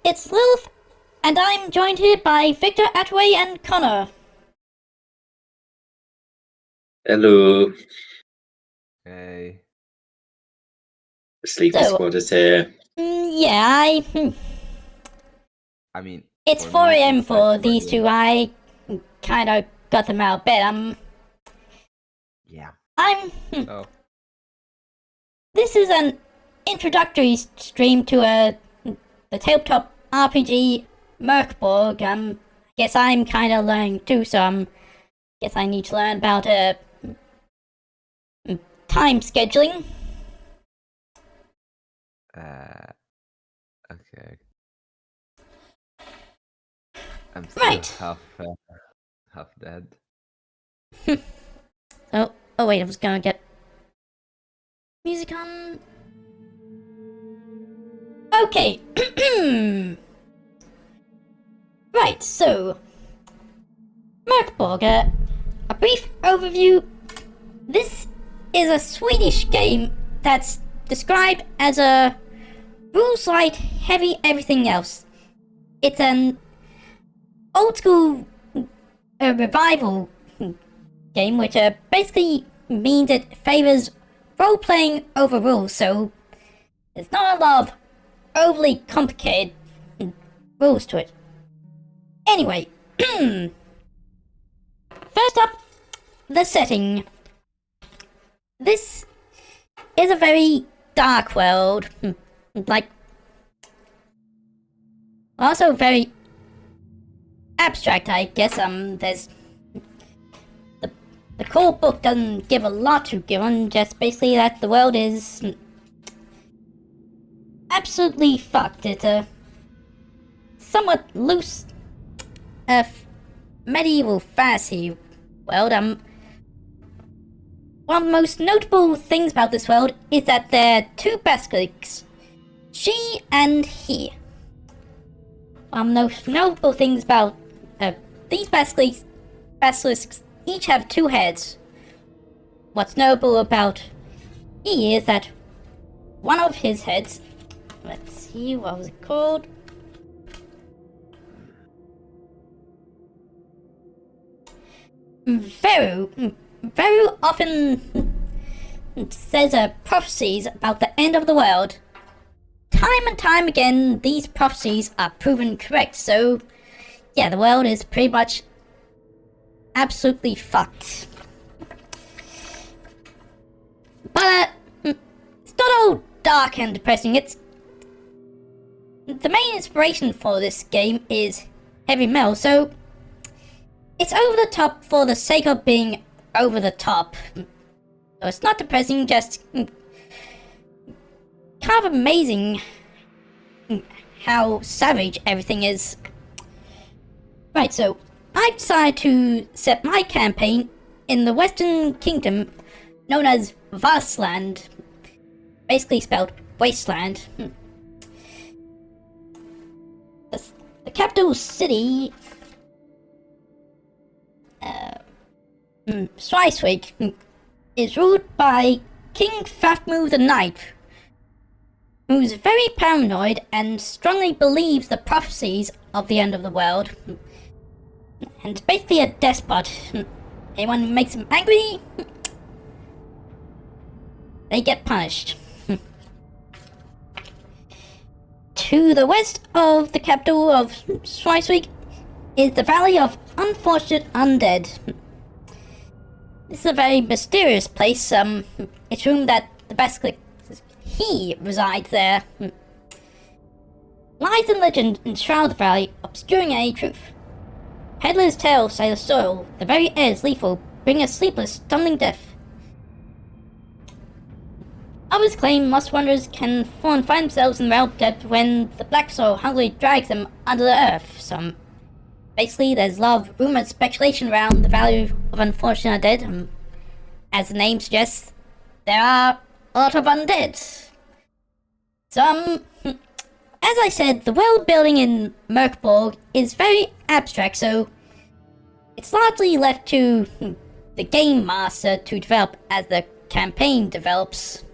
it's Lilith, and I'm joined here by Victor, Atway, and Connor. Hello, Hey. Sleepy So- Squad is here. Yeah, I mean, it's for 4 me, a.m. it's for like these we're two. I kind of got them out of bed. Yeah. I'm. So, This is an introductory stream to the tabletop RPG Mörk Borg. Guess I'm kind of learning too, so guess I need to learn about time scheduling. okay. I'm still Right. half dead. Oh wait, I was gonna get music on. Okay. Right, so Mörk Borg, a brief overview. This is a Swedish game that's described as a rules light, heavy everything else. It's an old school revival game, which basically means it favors role playing over rules, so there's not a lot of overly complicated rules to it. Anyway, first up, the setting. This is a very dark world, like, also very abstract, I guess. There's the core book doesn't give a lot to give on, just basically that the world is absolutely fucked. It's a somewhat loose, medieval fantasy world. One of the most notable things about this world is that there are two basilisks, she and he. One of the most notable things about these basilisks each have two heads. What's notable about he is that one of his heads, let's see, what was it called? Very often says prophecies about the end of the world. Time and time again, these prophecies are proven correct, so yeah, the world is pretty much absolutely fucked. But it's not all dark and depressing. It's the main inspiration for this game is heavy metal, so it's over the top for the sake of being over the top. So it's not depressing, just kind of amazing how savage everything is. Right, so I decided to set my campaign in the Western Kingdom known as Vastland, basically spelled wasteland. The capital city, Schleswig, is ruled by King Fafmu the Ninth, who's very paranoid and strongly believes the prophecies of the end of the world, and basically a despot. Anyone who makes him angry, they get punished. To the west of the capital of Schleswig is the Valley of Unfortunate Undead. This is a very mysterious place. It's rumored that the basilisk he resides there. Lies and legend enshroud the valley, obscuring any truth. Peddlers' tales say the soil, the very air is lethal, bring a sleepless, stumbling death. Others claim lost wanderers can fall and find themselves in the realm of death when the black soil hungrily drags them under the earth. Basically, there's a lot of rumor and speculation around the value of unfortunate dead. As the name suggests, there are a lot of undead. So, as I said, the world building in Mörk Borg is very abstract, so it's largely left to the game master to develop as the campaign develops.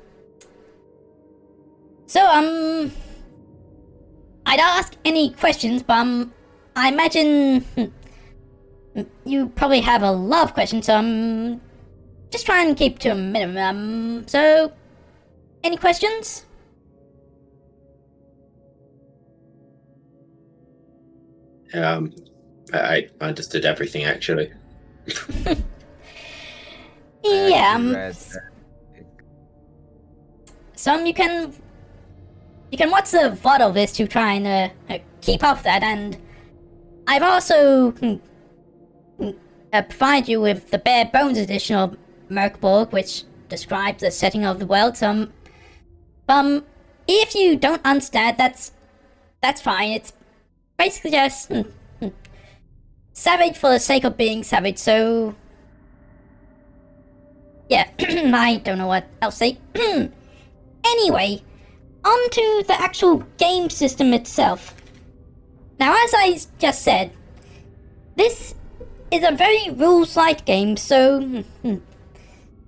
So, I I'd ask any questions, but I imagine you probably have a lot of questions, so I'm just trying to keep to a minimum. So, any questions? I understood everything actually. Yeah. Read, Some you can watch the VOD of this to try and keep up with that, and I've also provided you with the bare bones edition of Mörk Borg, which describes the setting of the world. If you don't understand, that's fine. It's basically just savage for the sake of being savage. So yeah, I don't know what else to say. Anyway, on to the actual game system itself. Now, as I just said, this is a very rules-light game, so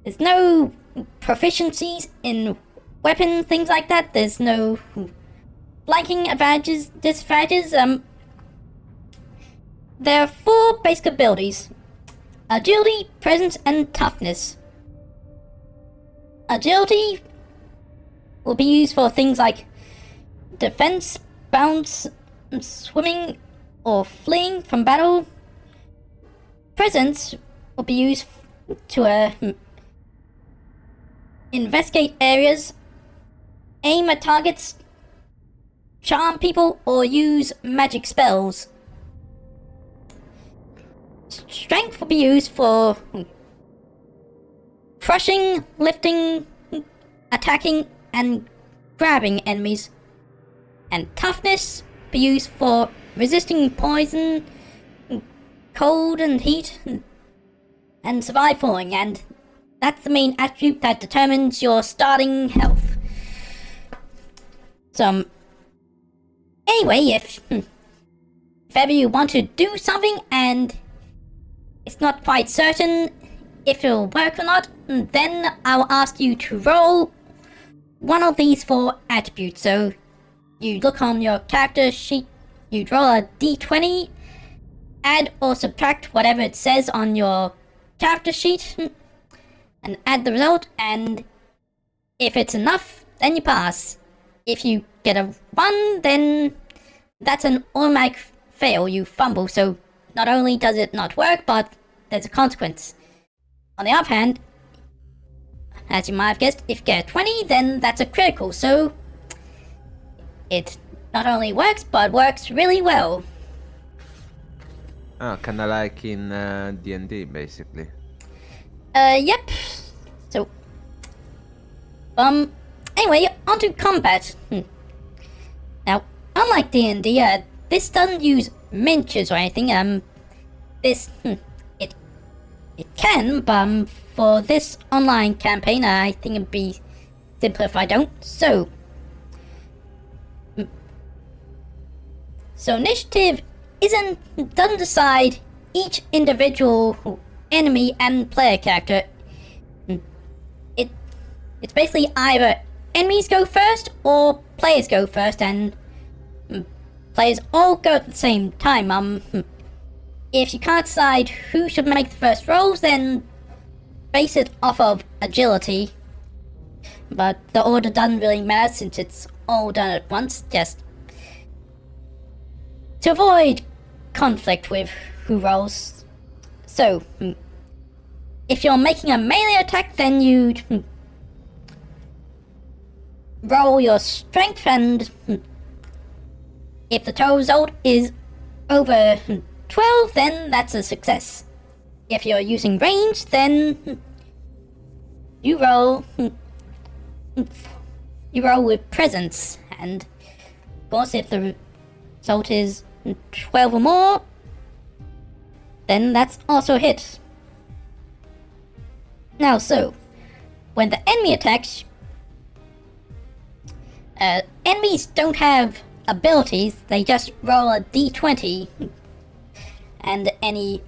there's no proficiencies in weapon, things like that. There's no flanking advantages, disadvantages. There are 4 basic abilities: agility, presence, and toughness. Agility will be used for things like defense, bounce, swimming, or fleeing from battle. Presence will be used to investigate areas, aim at targets, charm people, or use magic spells. Strength will be used for crushing, lifting, attacking, and grabbing enemies. And toughness will be used for resisting poison, cold and heat, and survive falling, and that's the main attribute that determines your starting health. So, anyway, if ever you want to do something and it's not quite certain if it'll work or not, then I'll ask you to roll one of these 4 attributes. So, you look on your character sheet, you roll a d20, add or subtract whatever it says on your character sheet, and add the result, and if it's enough, then you pass. If you get a 1, then that's an automatic fail, you fumble, so not only does it not work, but there's a consequence. On the other hand, as you might have guessed, if you get a 20, then that's a critical, so it not only works, but works really well. Oh, kinda like in D&D, basically. Yep. So, anyway, onto combat. Now, unlike D&D, this doesn't use miniatures or anything. This, it can, but for this online campaign, I think it'd be simpler if I don't. So initiative doesn't decide each individual enemy and player character. It's basically either enemies go first or players go first, and players all go at the same time. If you can't decide who should make the first rolls, then base it off of agility. But the order doesn't really matter since it's all done at once, just to avoid conflict with who rolls. So, if you're making a melee attack, then you'd roll your strength, and if the total result is over 12, then that's a success. If you're using range, then you roll with presence, and of course if the result is 12 or more, then that's also a hit. Now, so when the enemy attacks, enemies don't have abilities, they just roll a d20 and any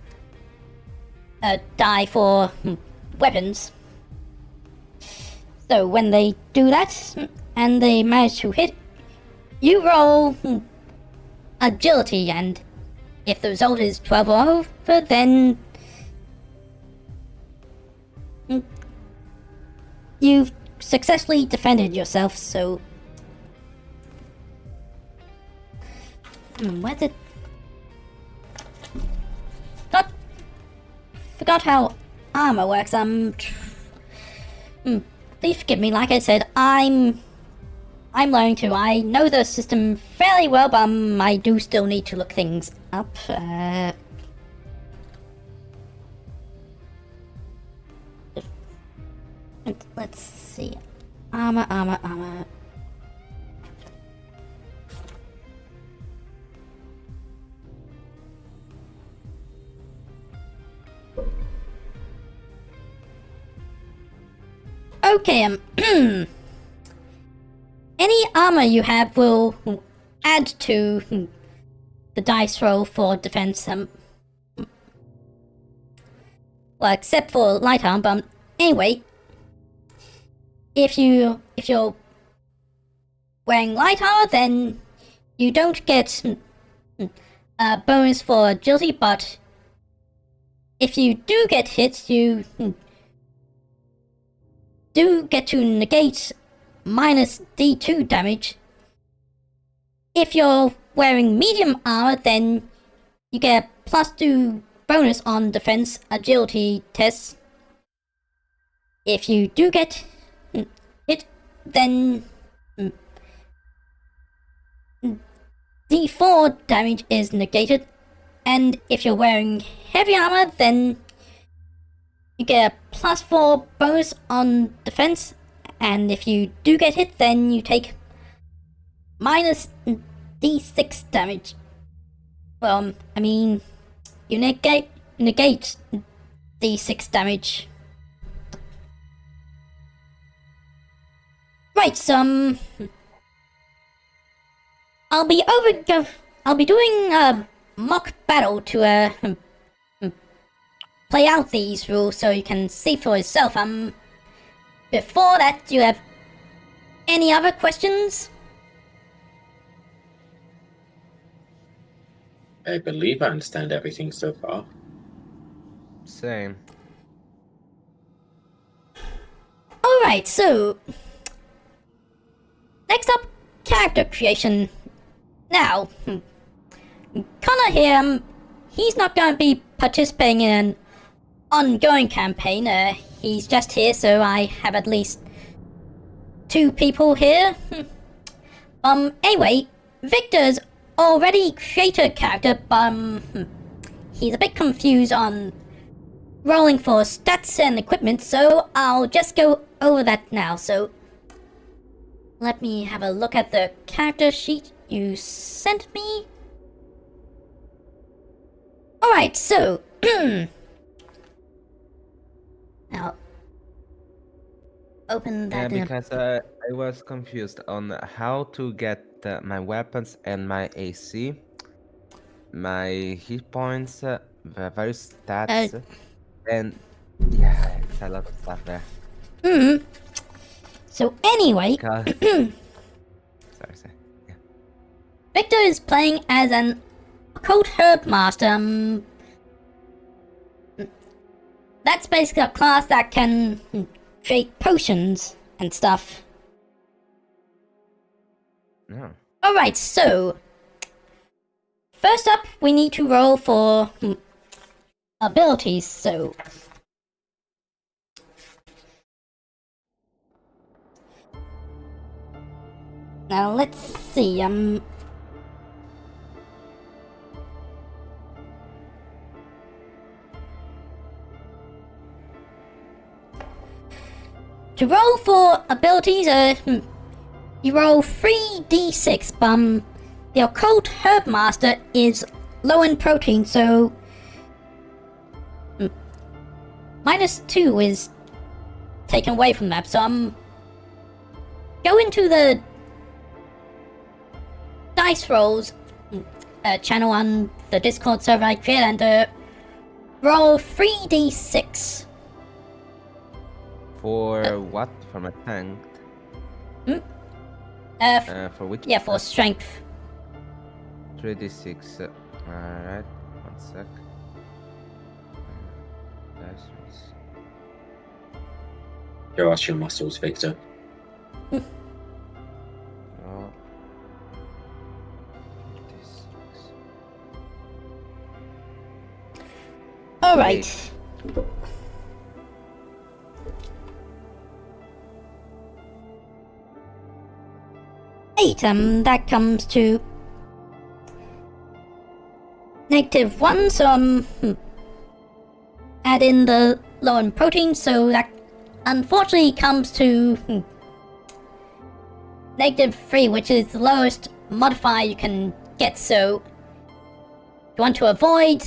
die for weapons. So when they do that and they manage to hit, you roll agility, and if the result is 12 or over, then you've successfully defended yourself, so... where did... Forgot how armor works. Please forgive me. Like I said, I'm learning to. I know the system fairly well, but I do still need to look things up. Let's see. Armor. Okay, any armor you have will add to the dice roll for defense. Well, except for light armor. But anyway, if you're wearing light armor, then you don't get a bonus for agility. But if you do get hit, you do get to negate minus D2 damage. If you're wearing medium armor, then you get a +2 bonus on defense agility tests. If you do get hit, then D4 damage is negated. And if you're wearing heavy armor, then you get a +4 bonus on defense, and if you do get hit, then you take minus D6 damage. Well, I mean, you negate D6 damage. Right, so I'll be doing a mock battle to play out these rules so you can see for yourself. Before that, do you have any other questions? I believe I understand everything so far. Same. Alright, so next up, character creation. Now, Connor here, he's not going to be participating in an ongoing campaign. He's just here, so I have at least 2 people here. Anyway, Victor's already created a character, but he's a bit confused on rolling for stats and equipment, so I'll just go over that now. So let me have a look at the character sheet you sent me. Alright, so now open that. Yeah, because I was confused on how to get my weapons and my AC, my hit points, the various stats, and yeah, it's a lot of stuff there. So anyway, sorry. Yeah. Victor is playing as an occult herb master. That's basically a class that can create potions and stuff. No. Alright, so first up we need to roll for abilities, so now let's see, to roll for abilities, you roll 3d6, the occult herb master is low in protein, so -2 is taken away from that. So go into the dice rolls channel on the Discord server I created and roll 3d6. For what? For my tank? For which? Yeah, for strength. 3d6. Alright, one sec. Dice rolls. Show us your muscles, Victor. Roll. 3d6. Alright. Eight, that comes to -1, so add in the low in protein, so that unfortunately comes to -3, which is the lowest modifier you can get, so you want to avoid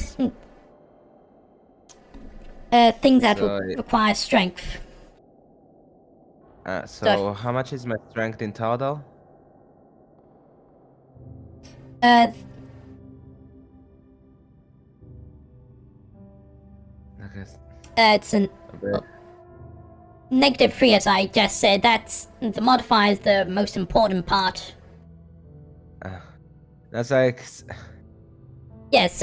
things that will require strength. So how much is my strength in total? Uh, I guess. It's an -3, as I just said. That's the modifier is the most important part. That's like. Yes,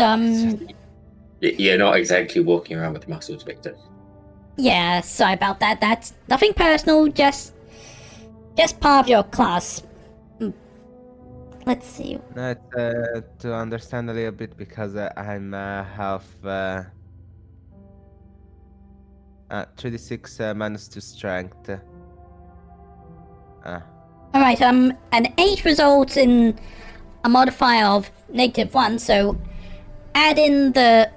You're not exactly walking around with muscles, Victor. yeah, sorry about that. That's nothing personal, just part of your class. Let's see. No, to understand a little bit because I'm half 3d6 -2 strength. Alright, an 8 results in a modifier of -1, so add in the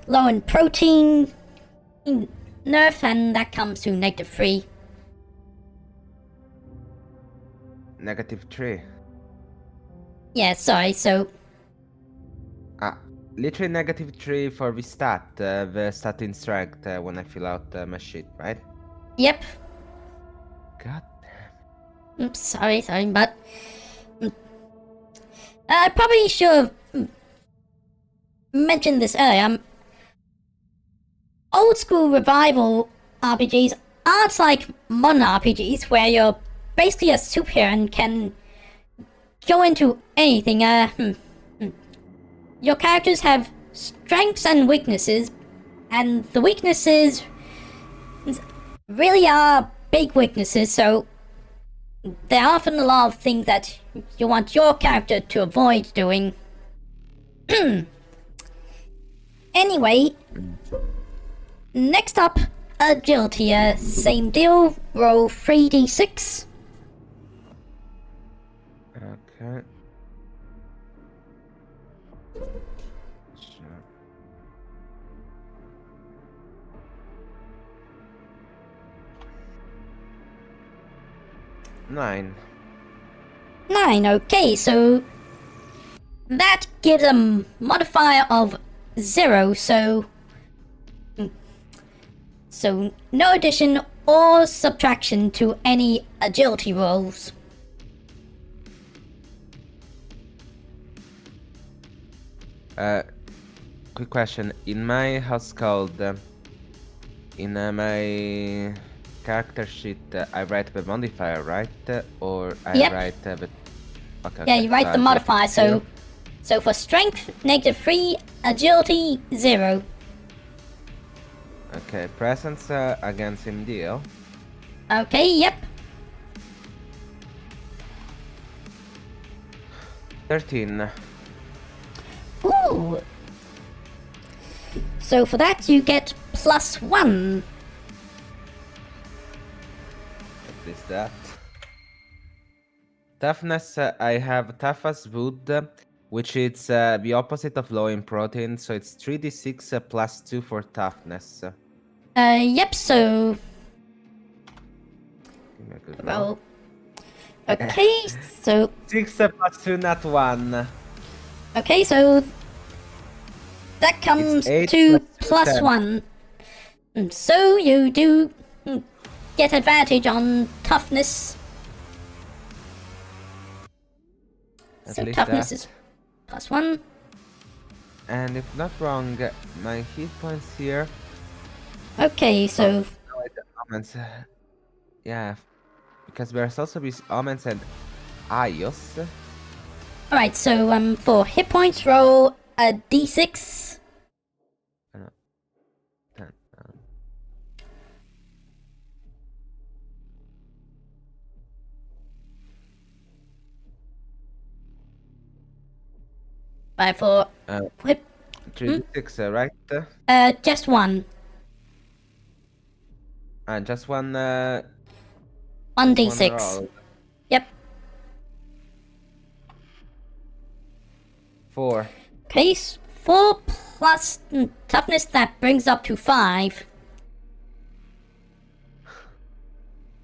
low in protein nerf, and that comes to -3. -3. Yeah, sorry, so Literally -3 for the stat in strength when I fill out my sheet, right? yep. God. Oops, sorry, but I probably should have mentioned this earlier. Old school revival RPGs aren't like modern RPGs where you're basically a superhero and can go into anything. Your characters have strengths and weaknesses, and the weaknesses really are big weaknesses, so there are often a lot of things that you want your character to avoid doing. Anyway, next up, agility. Same deal, roll 3d6. Okay. Sure. Nine. 9, okay, so that gives a modifier of 0, so no addition or subtraction to any agility rolls. Quick question. In my house code, in my character sheet, I write the modifier, right? Or I Yep. write the. Okay, Yeah, you write so the I modifier, zero. so for strength, -3, agility, 0. Okay, presence against him deal. Okay, yep. 13. Ooh. So for that, you get +1. What is that? Toughness, I have tough as wood, which is the opposite of low in protein, so it's 3d6 +2 for toughness. Yep, so Give me a good roll. roll. Okay, so 6 +2, not 1. okay, so that comes It's 8 to plus 10. +1. So you do get advantage on toughness. At So least toughness that. is +1. And if not wrong, my hit points here. Okay, so No, the omens. Yeah, because there's also these omens and Ios. Alright, so for hit points, roll a d6. 10. Right, for hit, 3d6, right? just one. And just one. One just d6. one roll. Yep. 4. Okay, 4 plus toughness, that brings up to 5.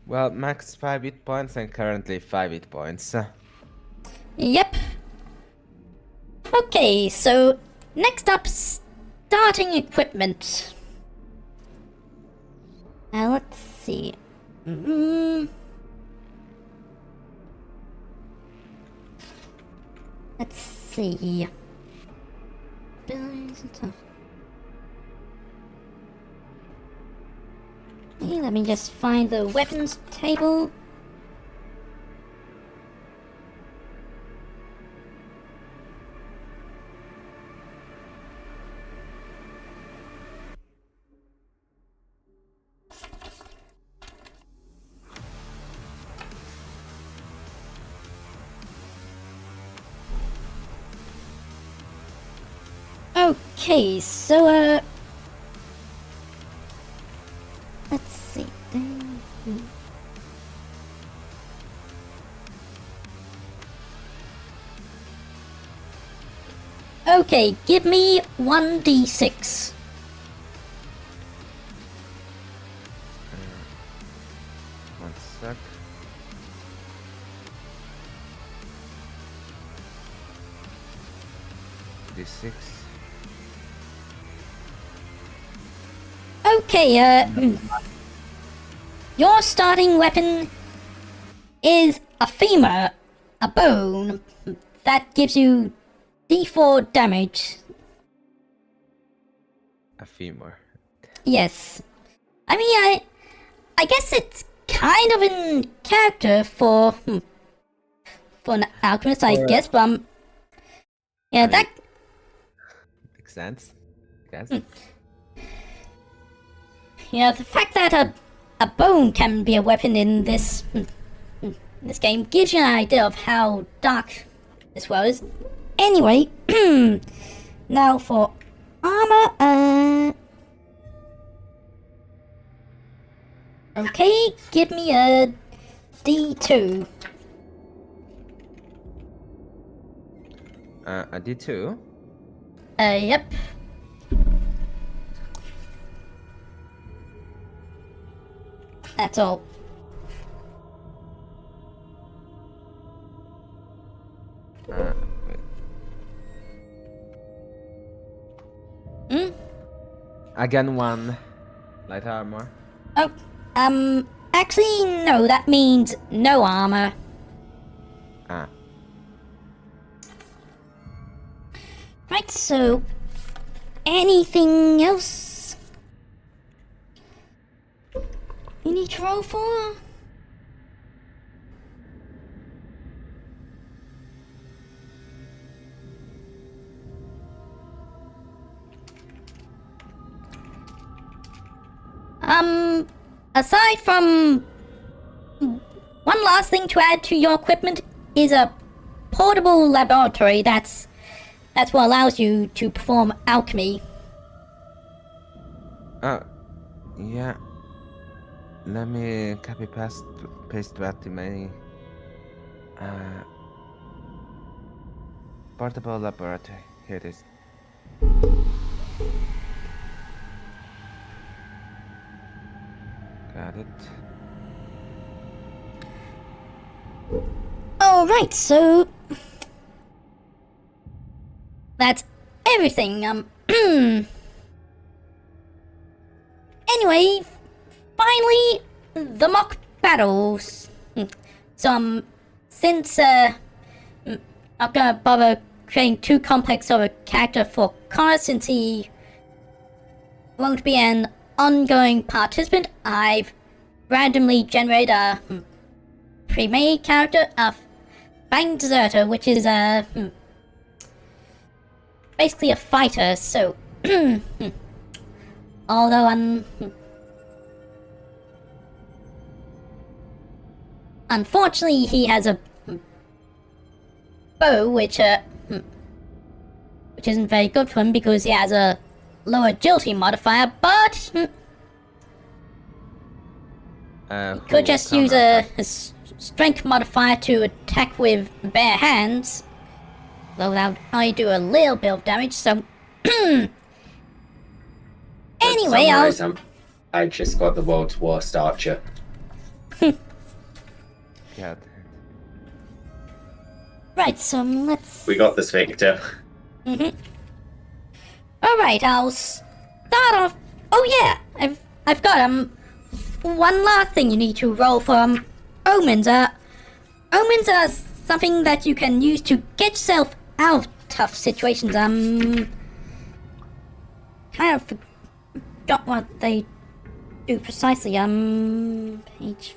Well, max 5 hit points and currently 5 hit points. Yep. Okay, so next up, starting equipment. Let's see. Let's see. Okay, let me just find the weapons table. Okay, so let's see. Okay, give me 1d6. One sec. D6. Okay, your starting weapon is a femur, a bone, that gives you d4 damage. A femur. Yes. I mean, I guess it's kind of in character for an alchemist, I guess, but yeah, that Makes sense. Yes. yeah, the fact that a bone can be a weapon in this game gives you an idea of how dark this world is. Anyway, now for armor, okay, give me a d2. A D2. Yep. That's all. Wait. Again, 1 light armor. Oh, actually, no, that means no armor. Ah. Right, so anything else you need to roll for? Aside from one last thing to add to your equipment is a portable laboratory that's what allows you to perform alchemy. Yeah. Let me copy paste that in my portable laboratory. Here it is. Got it. Alright, so that's everything. Anyway, finally, the mock battles. So, since I'm not gonna bother creating too complex of a character for Connor, since he won't be an ongoing participant, I've randomly generated a pre-made character, a Bang Deserter, which is basically a fighter. So, although unfortunately he has a bow, which isn't very good for him because he has a lower agility modifier, but could just use a strength modifier to attack with bare hands. Though that would only do a little bit of damage, so... Anyway, I just got the world's worst archer. God. Right, so let's... We got this, Victor. Alright, I'll start off... Oh yeah, I've got, one last thing you need to roll for, omens. Omens are something that you can use to get yourself out of tough situations. Kind of forgot what they do precisely. Page...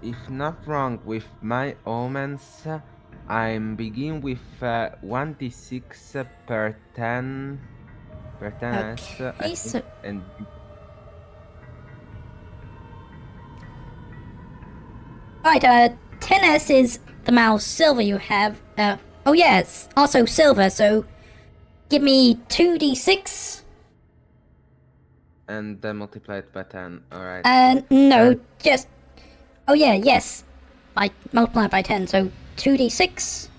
If not wrong, with my omens, I'm begin with 1d6 per 10 S, I Okay, so... think, and Right, 10S is the amount of silver you have. Oh yeah, it's also silver, so give me 2d6. and multiplied by 10. Alright. No, just... Oh yeah, yes. I multiply it by 10, so 2d6.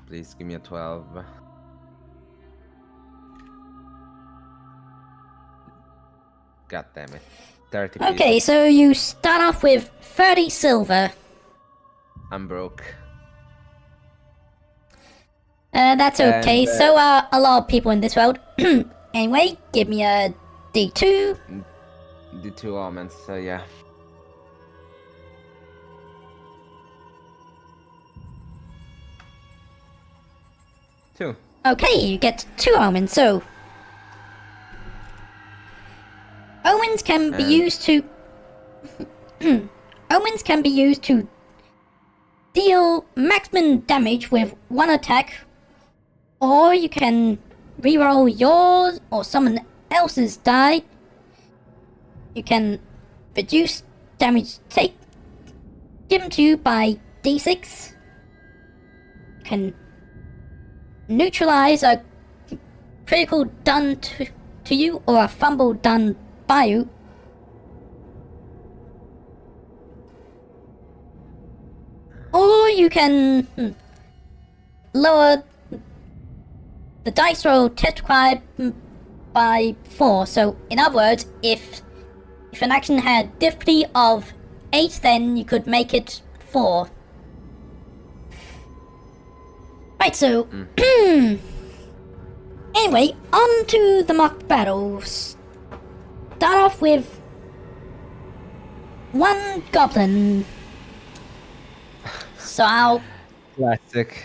Please give me a 12. God damn it. 30 pieces. Okay, so you start off with 30 silver. I'm broke. That's okay, And, so are a lot of people in this world. Anyway, give me a d2. The 2 omens, so yeah. Two. Okay, you get 2 omens, so... Omens can be used to... Omens can be used to deal maximum damage with one attack, or you can reroll yours or someone else's die. You can reduce damage given to you by d6. You can neutralize a critical done to you or a fumble done by you. Or you can lower the dice roll test required by 4. So, in other words, if an action had difficulty of 8, then you could make it 4. Right, so... Anyway, on to the mock battles. Start off with... one goblin. So I'll... Classic.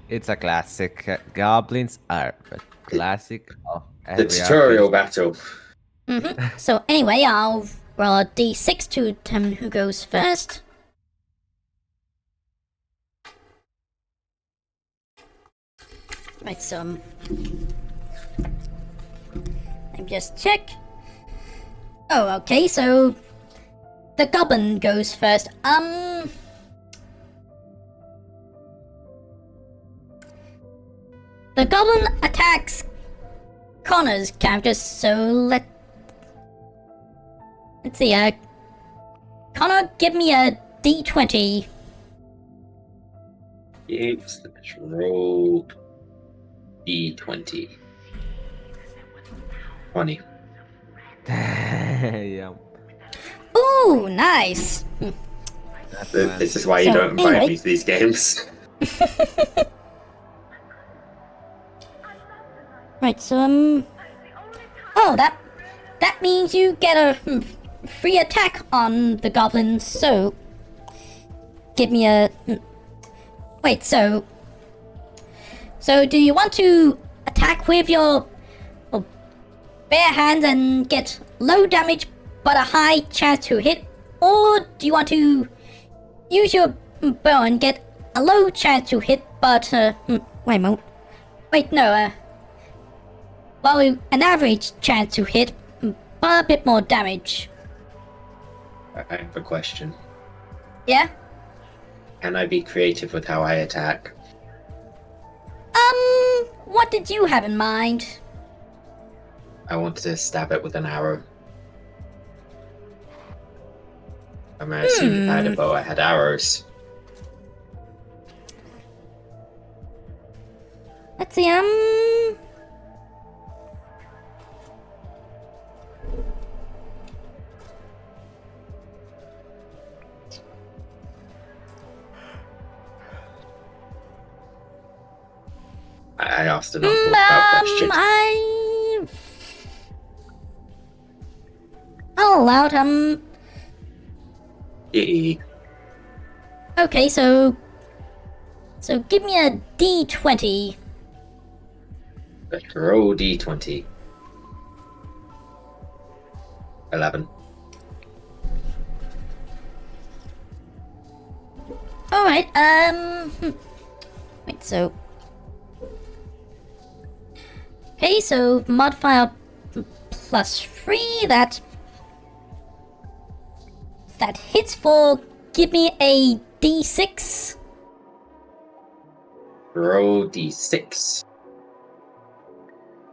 It's a classic. Goblins are a classic of The every tutorial RPG. battle. So anyway, I'll roll a d6 to determine who goes first. Right, so... let me just check. Oh, okay, so... the goblin goes first. The goblin attacks Connor's character, so let's see, Connor, give me a d20. Yes, let's roll D20. 20. Yeah. Ooh, nice. That's nice. This is why you So, don't invite anyway. me to these games. Right, so, oh, that means you get a free attack on the goblin, so... give me a... wait, so... so do you want to attack with your bare hands and get low damage but a high chance to hit? Or do you want to use your bow and get a low chance to hit, but wait a moment. Wait, no. Well, an average chance to hit, but a bit more damage. I have a question. Yeah. Can I be creative with how I attack? What did you have in mind? I want to stab it with an arrow. I mean, I assumed if I had a bow, I had arrows. Let's see, I asked an unorthodox question. I'll allow it, okay, so give me a D20. Let's roll D20. 11. Alright, wait, so... Okay, so modifier +3, that hits for, give me a D6. Roll D6.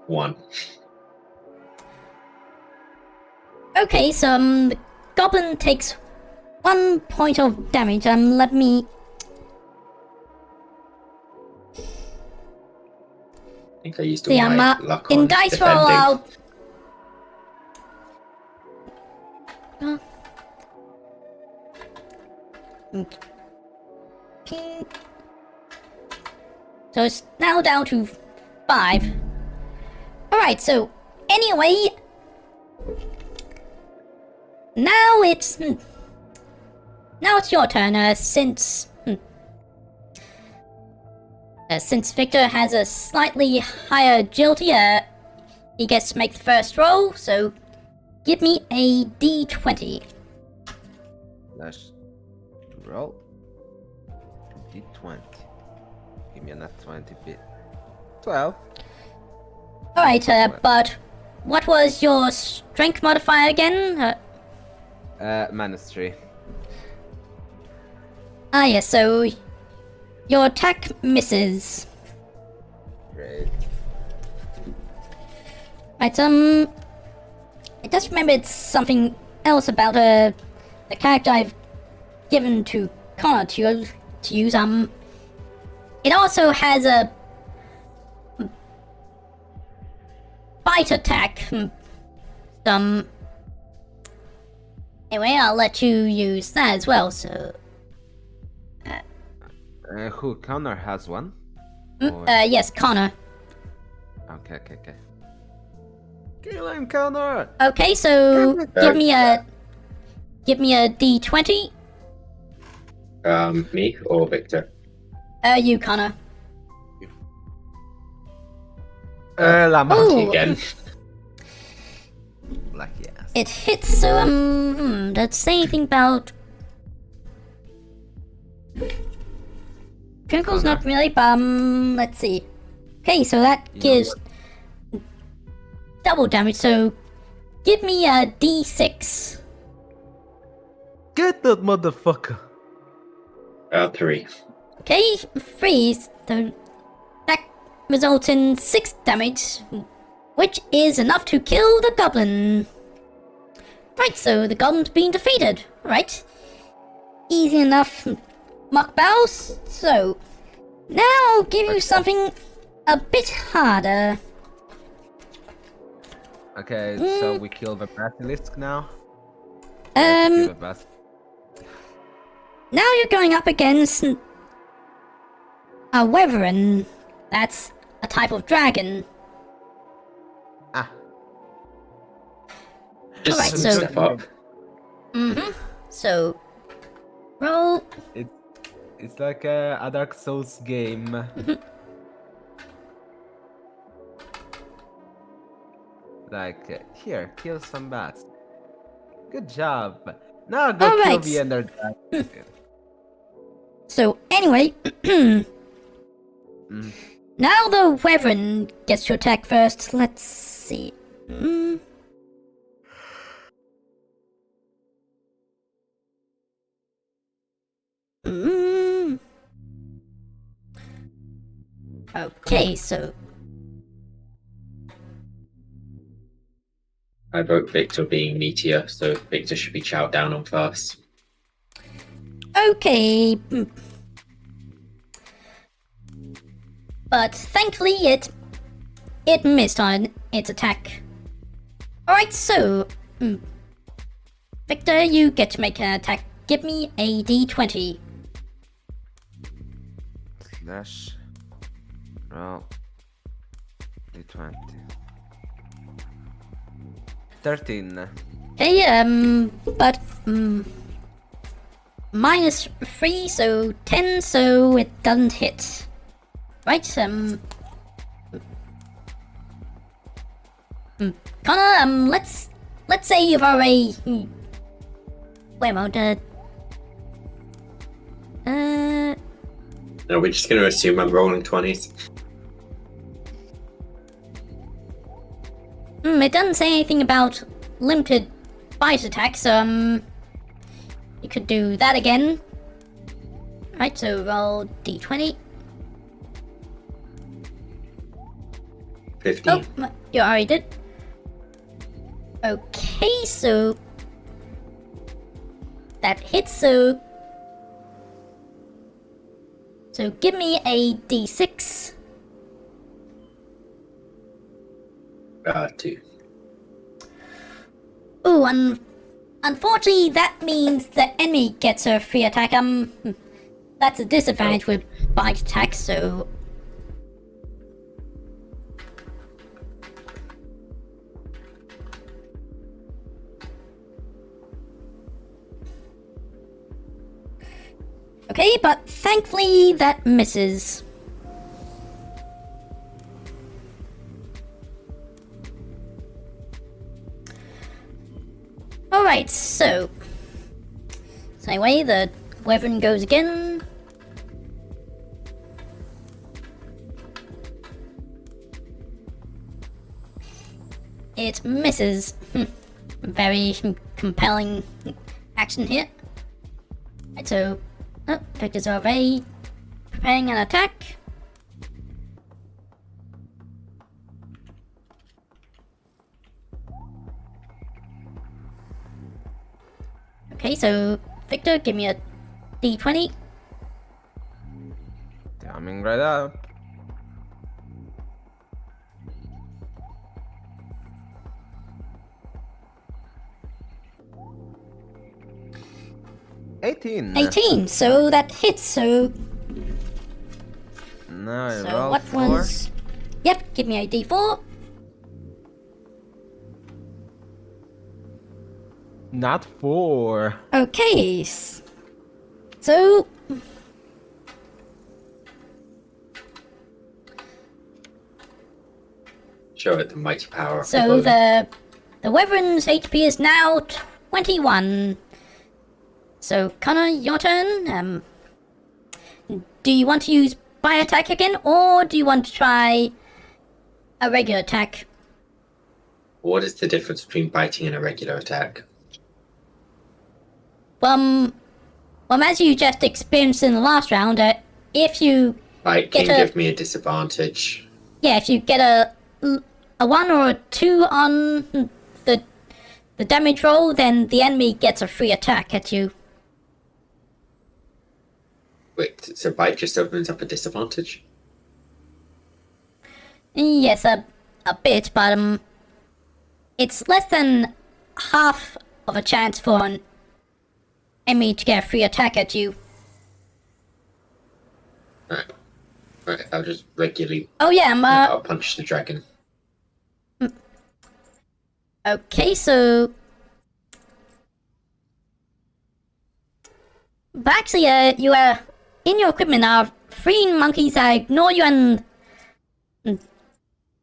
1. Okay, so the goblin takes 1 point of damage. Let me... I think I used See, all I'm my luck in on dice roll. defending. Okay. So it's now down to 5. Alright, so anyway, now it's your turn. Since Victor has a slightly higher agility, he gets to make the first roll. So give me a D20. Let's roll. D20. Give me a nat 20 bit. 12. Alright, but what was your strength modifier again? Ministry. Ah, yes, so your attack misses. Great. Right, I just remembered something else about the character I've given to Connor to use. It also has a bite attack. Anyway, I'll let you use that as well. So, Who? Connor has one? yes, Connor. Okay. Kill him, Connor! Okay, so give me a D20. Me or Victor? You, Connor. Lamar. Ooh. Again. Lucky ass. It hits, so, let's say anything about... Critical's not really, but, let's see. Okay, so that gives double damage, so give me a D6. Get that motherfucker! 3. Okay, 3, so that results in 6 damage, which is enough to kill the goblin. Right, so the goblin's been defeated. Right. Easy enough, Mock Bows. So, now I'll give you something a bit harder. Okay, so we kill the basilisk now? Now you're going up against a wyvern. That's a type of dragon. Ah. Just Alright, some so- step up. So, roll. It's like a Dark Souls game. Like, here, kill some bats. Good job. Now go kill Alright. the Ender Dragon. So anyway, Mm. now the Wyvern gets to attack first. Let's see. Okay, so I vote Victor being Meteor, so Victor should be chowed down on first. okay. But thankfully it missed on its attack. Alright, so Victor, you get to make an attack. Give me a d20. Slash. Roll. D20. 13. Okay, but minus 3, so 10, so it doesn't hit. Right, Connor, let's say you've already wait a moment, No, we're just going to assume I'm rolling 20s. it doesn't say anything about limited bite attacks, so you could do that again. Right, so roll d20. 15. Oh, you already did. Okay, so that hits, so give me a d6. 2. Ooh, unfortunately that means the enemy gets a free attack. That's a disadvantage with bite attacks, so okay, but thankfully that misses. Alright, so anyway, the Wyvern goes again. It misses. Very compelling action here. Right, so Victor's already preparing an attack. Okay, so Victor, give me a d20. Coming right up. $18. 18, so that hits, so Now I so roll what 4. was... Yep, give me a d4. Not 4. Okay, so Show it the mighty power of so the the Wyvern's HP is now 21. So Connor, your turn. Do you want to use by attack again, or do you want to try a regular attack? What is the difference between biting and a regular attack? As you just experienced in the last round, if you Bite get can a give me a disadvantage. yeah, if you get a 1 or a 2 on the damage roll, then the enemy gets a free attack at you. Wait, so bite just opens up a disadvantage? Yes, a bit, but it's less than half of a chance for an enemy to get a free attack at you. Right, I'll just regularly Oh yeah, I'll punch the dragon. okay, so but actually, you are in your equipment are 3 monkeys that ignore you and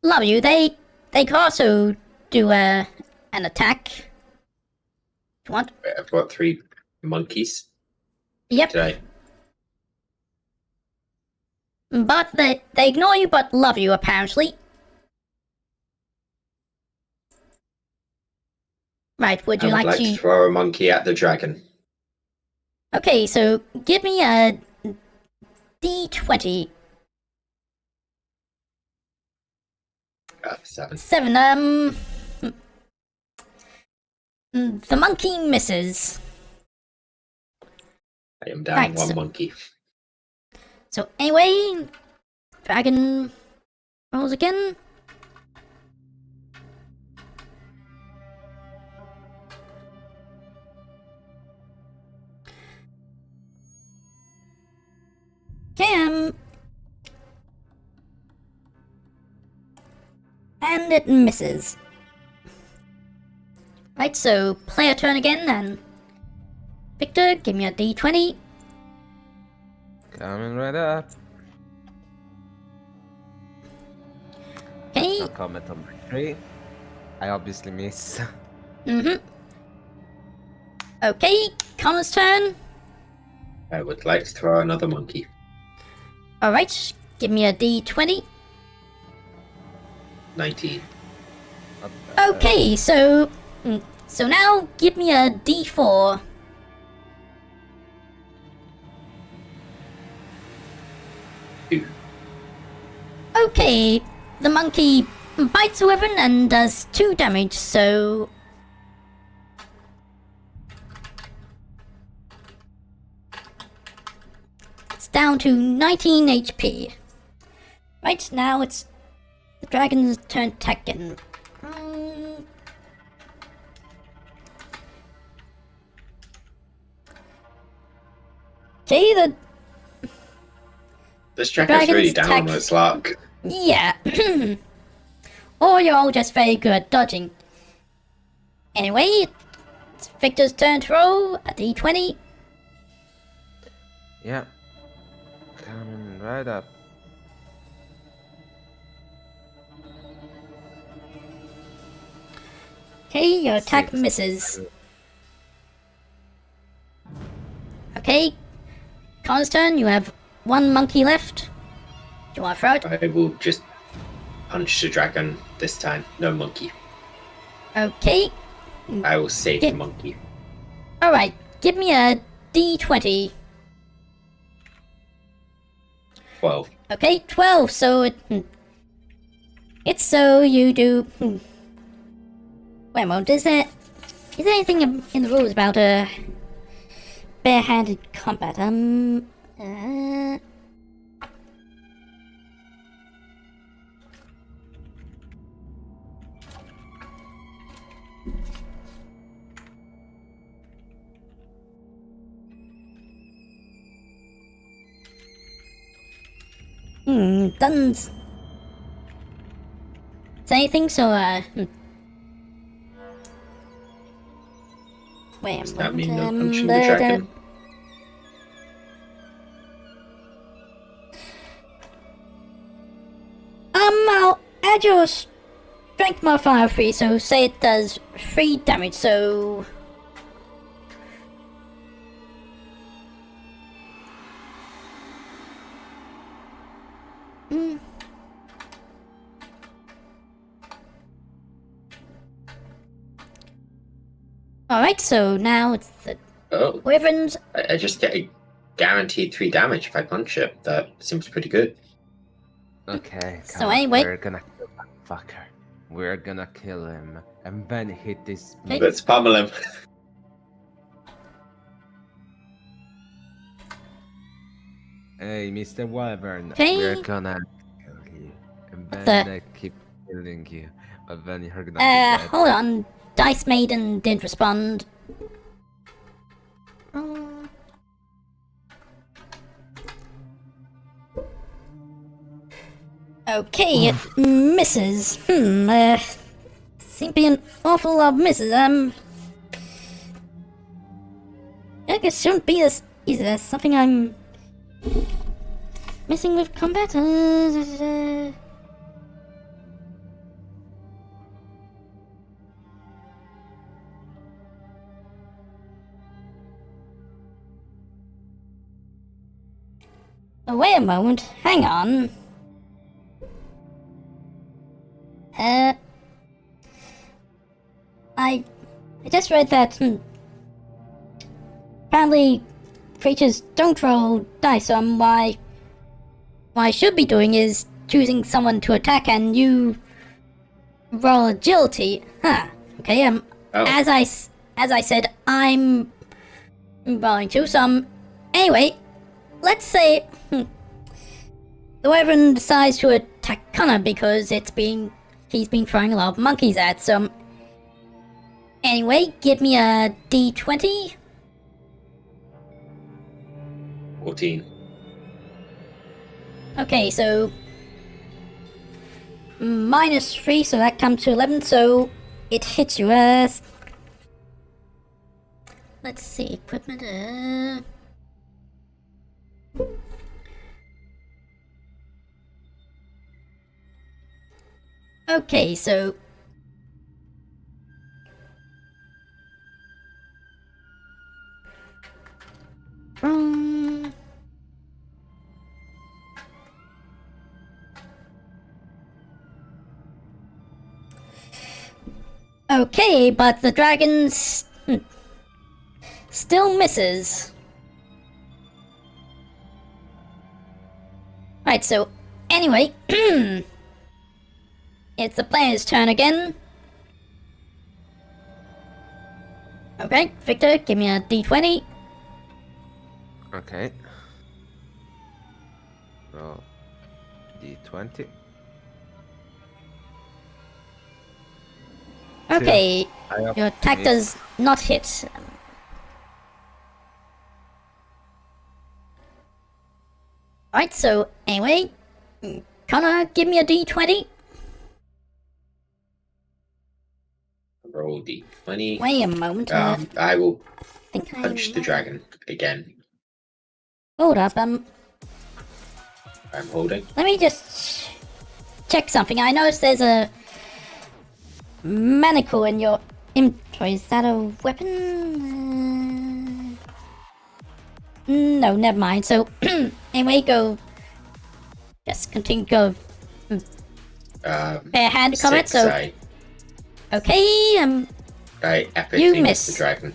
love you. They can also do an attack. If you want? I've got 3 monkeys. Yep. Did I? But they ignore you but love you, apparently. Right, would I you would like like to throw a monkey at the dragon. Okay, so give me a D20. 7. 7, the monkey misses. I am down Right, one so- monkey. So anyway, dragon rolls again. Cam. And it misses. Right, so player turn again, and Victor, give me a D20. Coming right up. Okay. No comment on my 3. I obviously miss. Okay, Connor's turn. I would like to throw another monkey. Alright, give me a D20. 19. Okay, so now give me a D4. 2. Okay, the monkey bites the weapon and does 2 damage, so... It's down to 19 HP. Right, now it's the dragon's turn to attack again. Okay, the This dragon's really dragon's down on attack... its luck. Yeah. Or you're all just very good at dodging. Anyway, it's Victor's turn to roll a D20. Yeah. Coming right up. Okay, your attack 6. misses. Okay, Connor's turn, you have 1 monkey left. Do you want to throw it? I will just punch the dragon this time. No monkey. Okay, I will save the monkey. alright, give me a D20. 12. Okay, 12, so it's so you do... Wait a moment, is there anything in the rules about, barehanded combat? Doesn't say anything, so, Wait a Does moment, that mean no punching the dragon? I'll add your strength modifier 3, so say it does 3 damage, so... Alright, so now it's the Oh, wyverns. I just get a guaranteed 3 damage if I punch it. That seems pretty good. Okay, So come on. anyway- We're gonna kill that fucker. We're gonna kill him. And then hit this... Okay. Let's pummel him. Hey, Mr. Wyvern. Okay. We're gonna kill you. And then The- keep killing you. But then you're gonna be dead. Hold on. Dice Maiden didn't respond. Okay, it misses. Seem to be an awful lot of misses. I guess it shouldn't be as easy. There's something I'm missing with combat. Oh, wait a moment. Hang on. I just read that apparently creatures don't roll dice, so what I should be doing is choosing someone to attack, and you roll agility. Huh. Okay. Oh. As I said, I'm rolling too. So anyway, let's say the Wyvern decides to attack Connor because he's been throwing a lot of monkeys at. So anyway, give me a D20. 14. Okay, so -3, so that comes to 11. So it hits you as. Let's see, equipment. Okay, so. Okay, but the dragon still misses. Right, so anyway, it's the player's turn again. Okay, Victor, give me a D20. Okay. Roll D20. Okay, I your attack does not hit. Alright, so anyway, Connor, give me a D20. Roll D20. Wait a moment. I will think punch the dragon again. Hold up, I'm holding. let me just check something. I noticed there's a manacle in your inventory. Is that a weapon? No, never mind. So, anyway, go. Just continue, go. Bare-hand combat, so. Okay, I epically you miss miss the dragon.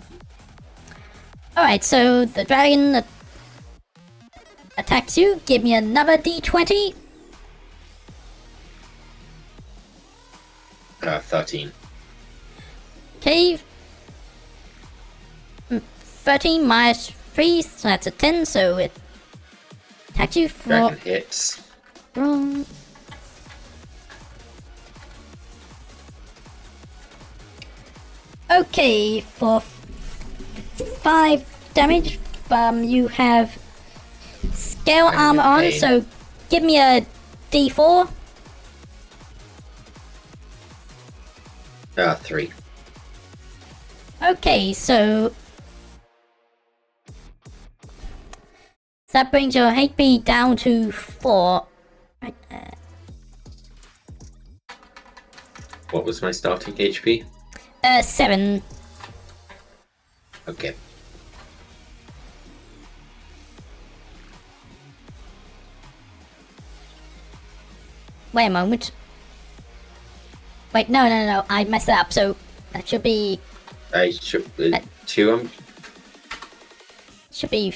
Alright, so the dragon attacks you. Give me another D20. 13. Okay. 13 -3, so that's a 10, so it attacks you for. Dragon hits. Okay, for 5 damage, you have scale armor on, so give me a D4. 3. Okay, so that brings your HP down to 4. Right there. What was my starting HP? 7. Okay. Wait a moment. Wait, no, I messed it up, so that should be... I should... 2, should be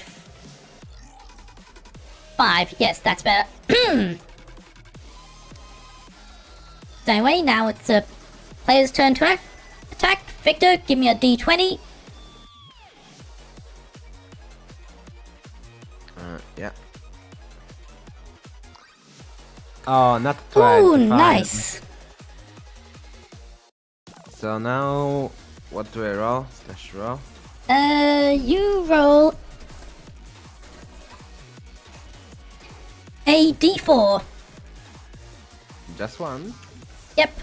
5. Yes, that's better. So anyway, now it's the player's turn to attack. Victor, give me a D20. Yeah. Oh, not 25. Ooh, nice. So now, what do I roll? Slash roll. You roll a D4. Just one. Yep.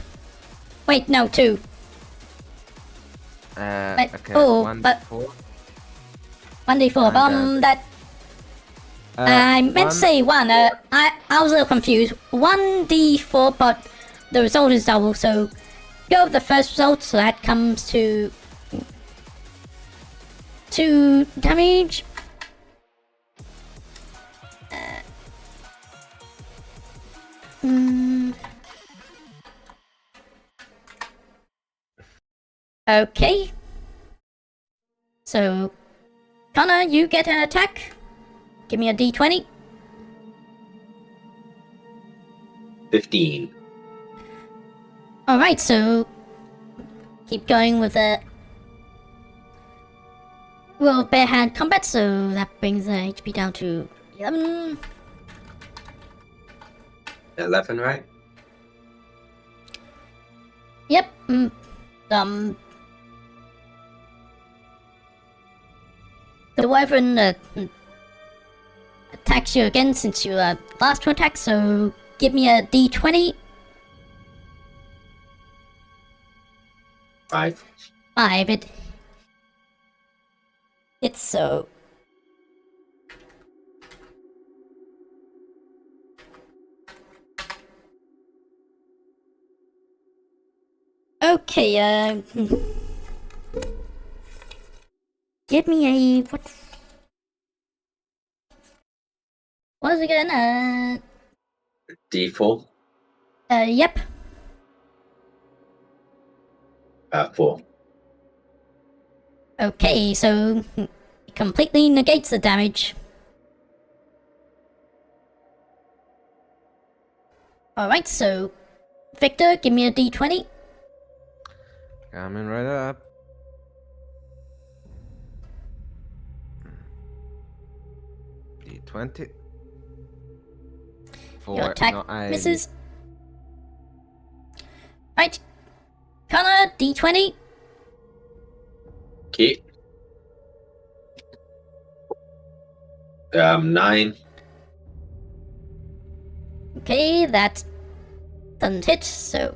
Wait, no, 2. Okay. oh, 1 but- D4. 1D4. That. I meant to say 1. I was a little confused. 1D4, but the result is double, so go with the first result, so that comes to 2 damage. Okay. So, Connor, you get an attack. Give me a d20. 15. Alright, so keep going with the well, bare hand combat, so that brings the HP down to 11. 11, right? Yep. The wyvern attacks you again since you last to attack, so give me a d20. 5. 5. It's so. Okay, give me a what was it again? D4. Yep. 4. Okay, so it completely negates the damage. Alright, so Victor, give me a d20. Coming right up. D20. Your attack No, I misses. Right, Connor, d20. Okay. 9. Okay, that doesn't hit, so.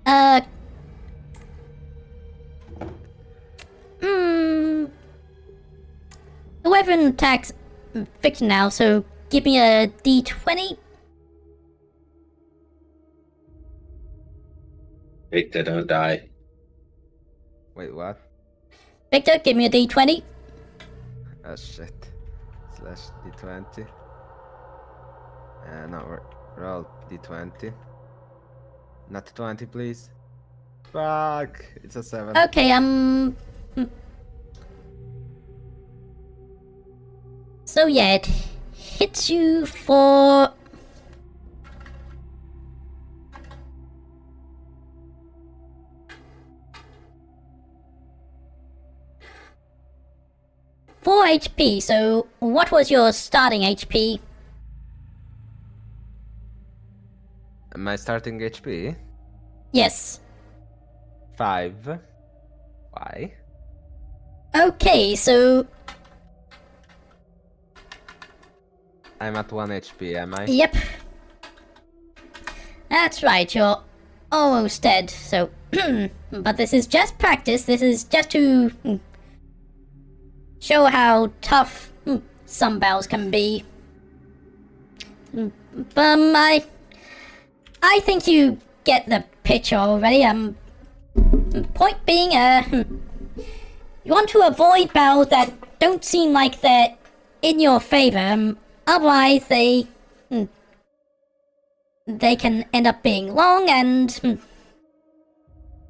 Uh. The weapon attacks Victor now, so give me a d20. Victor, don't die. Wait, what? Victor, give me a d20. Oh shit. Slash D20. No, roll D20. Not 20, please. Fuck! It's a 7. Okay, so yeah, it hits you for 4 HP. So what was your starting HP? My starting HP? Yes. 5. Why? Okay, so I'm at 1 HP, am I? yep. That's right, you're almost dead, so but this is just practice. This is just to show how tough some bells can be. I think you get the picture already. Point being, you want to avoid battles that don't seem like they're in your favor. Otherwise, they can end up being long, and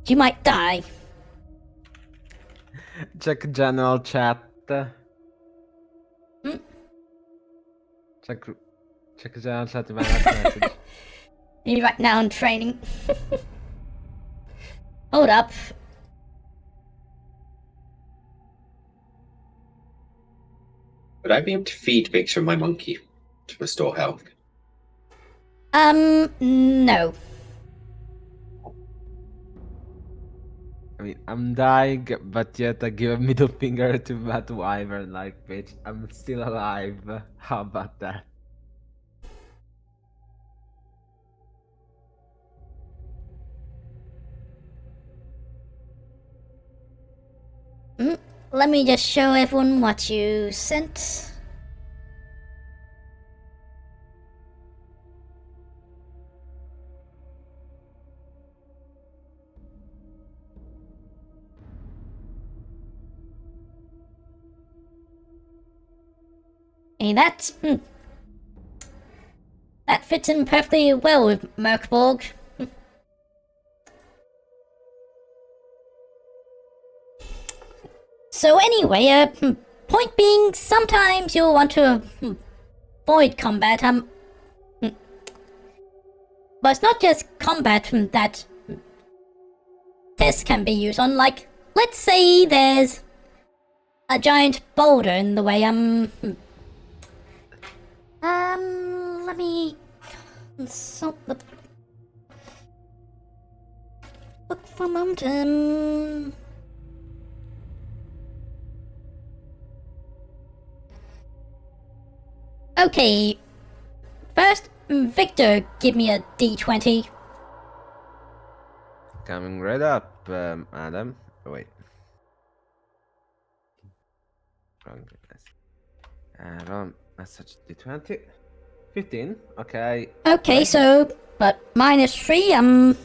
you might die. Check general chat. Check general chat in my last message. Maybe right now in training. Hold up. Would I be able to feed Victor my monkey to restore health? No. I mean, I'm dying, but yet I give a middle finger to that wyvern, like, bitch, I'm still alive. How about that? Let me just show everyone what you sent. Okay, that fits in perfectly well with Mörk Borg. So anyway, point being, sometimes you'll want to avoid combat. But it's not just combat that this can be used on. Like, let's say there's a giant boulder in the way. Let me consult the book for a moment. Okay, first, Victor, give me a d20. Coming right up, Adam. Oh, wait. Wrong place. Wrong message d20. 15. Okay. Okay, Right. so, but -3,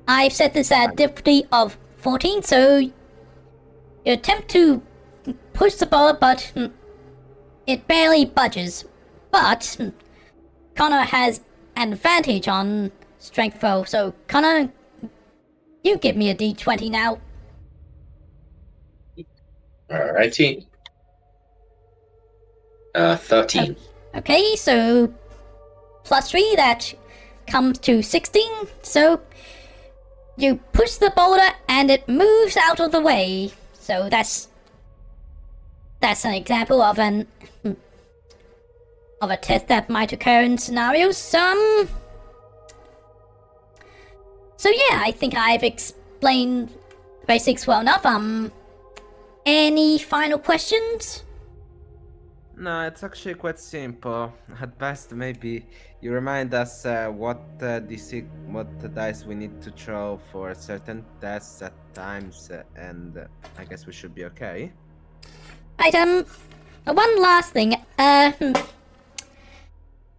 I've set this at difficulty of 14, so you attempt to push the ball, but it barely budges. But Connor has an advantage on strength roll, so Connor, you give me a d20 now. Alrighty. 13. Okay, so +3, that comes to 16, so you push the boulder and it moves out of the way. So that's an example of a test that might occur in scenarios. So yeah, I think I've explained the basics well enough. Any final questions? No, it's actually quite simple. At best, maybe you remind us what dice we need to throw for certain tests at times, and I guess we should be okay. Right, one last thing.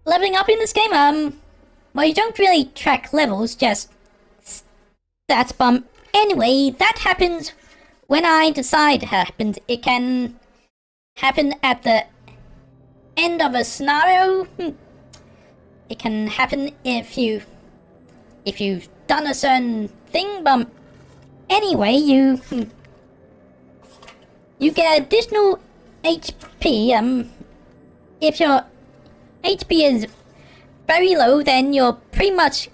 Leveling up in this game, well, you don't really track levels, just stats bump. Anyway, that happens when I decide it happens. It can happen at the end of a scenario. It can happen if you've done a certain thing, but anyway, you get additional HP. If your HP is very low, then you're pretty much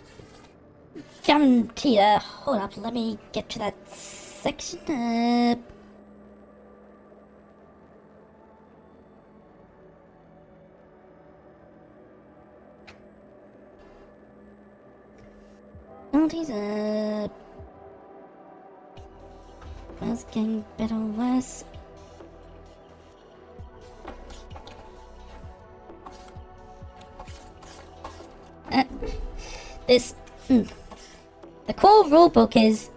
guaranteed. Hold up, let me get to that section. Penalties, it's getting better or worse. The core rulebook is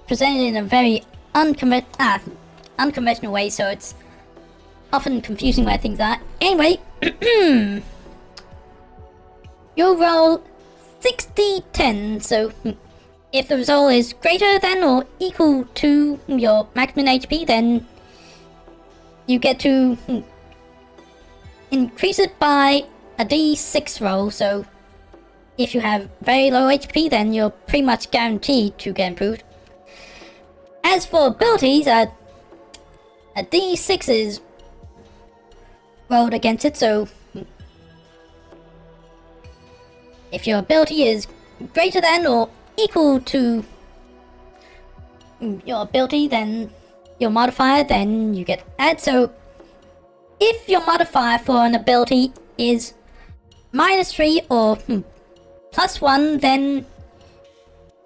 presented in a very unconventional way, so it's often confusing where things are. Anyway, you'll roll 60-10, so if the result is greater than or equal to your maximum HP, then you get to increase it by a d6 roll. So if you have very low HP, then you're pretty much guaranteed to get improved. As for abilities, a d6 is rolled against it, so if your ability is greater than or equal to your ability, then your modifier, then you get add. So if your modifier for an ability is -3 or +1, then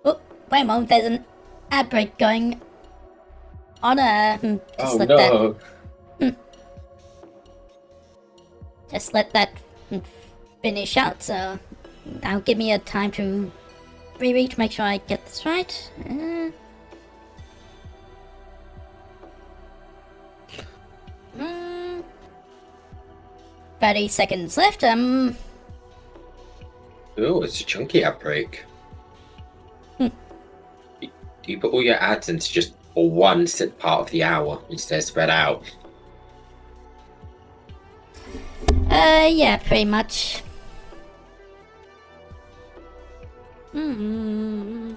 oh, wait a moment, there's an ad break going on. Just let that finish out. So now give me a time to reread to make sure I get this right. 30 seconds left. Ooh, it's a chunky outbreak. Do you put all your ads into just one part of the hour instead of spread out? Yeah, pretty much. Hmm.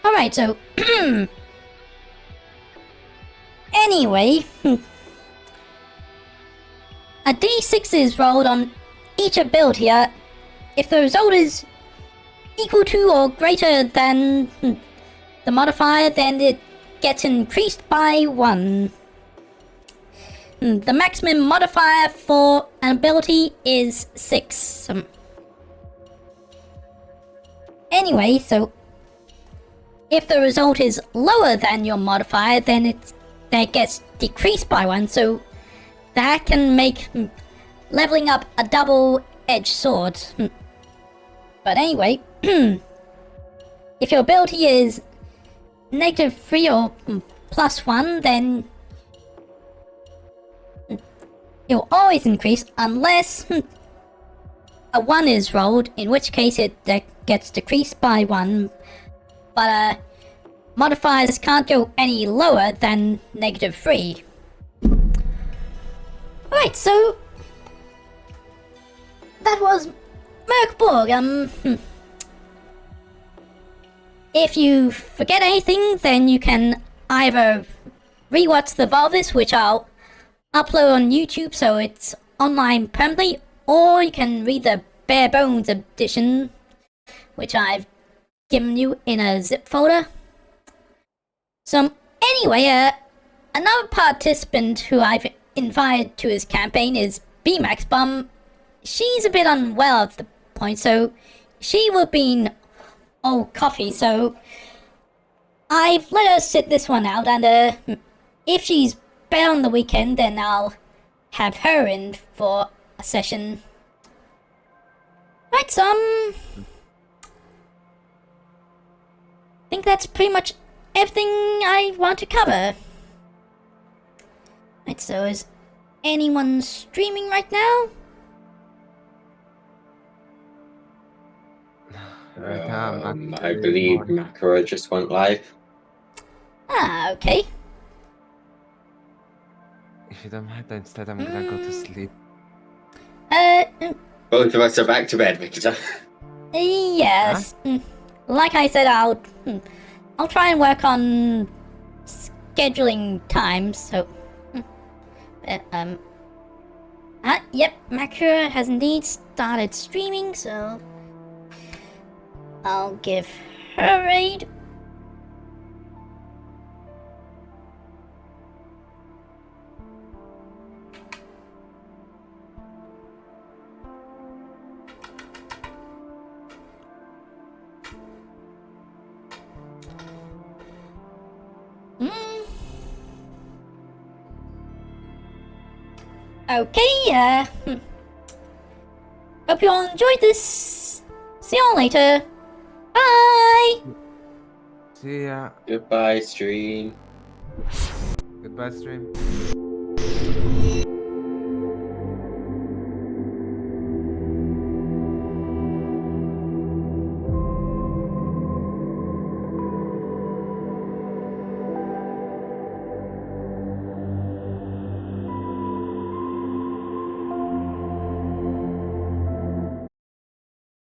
Alright, so... Anyway... A d6 is rolled on each ability. If the result is equal to or greater than the modifier, then it gets increased by 1. The maximum modifier for an ability is 6. Anyway, so if the result is lower than your modifier, then that gets decreased by 1. So that can make leveling up a double-edged sword. But anyway, if your ability is -3 or +1, then it'll always increase unless a 1 is rolled, in which case it gets decreased by 1. But modifiers can't go any lower than -3. Alright, so that was Mörk Borg. If you forget anything, then you can either rewatch the Volvis, which I'll upload on YouTube so it's online permanently, or you can read the bare bones edition, which I've given you in a zip folder. So anyway, another participant who I've invited to his campaign is BMax Bum. She's a bit unwell at the point, so she will be in old coffee, so I've let her sit this one out, and if she's better on the weekend, then I'll have her in for a session. Right, so I think that's pretty much everything I want to cover. Right, so is anyone streaming right now? Right now, I'm not I believe Makara just went live. Ah, okay. If you don't mind, instead I'm gonna go to sleep. Both of us are back to bed, Victor. Yes. Like I said, I'll try and work on scheduling times, so... Yep, Makura has indeed started streaming, so... I'll give her aid. Okay, hope you all enjoyed this. See you all later. Bye! See ya. Goodbye, stream. Goodbye, stream.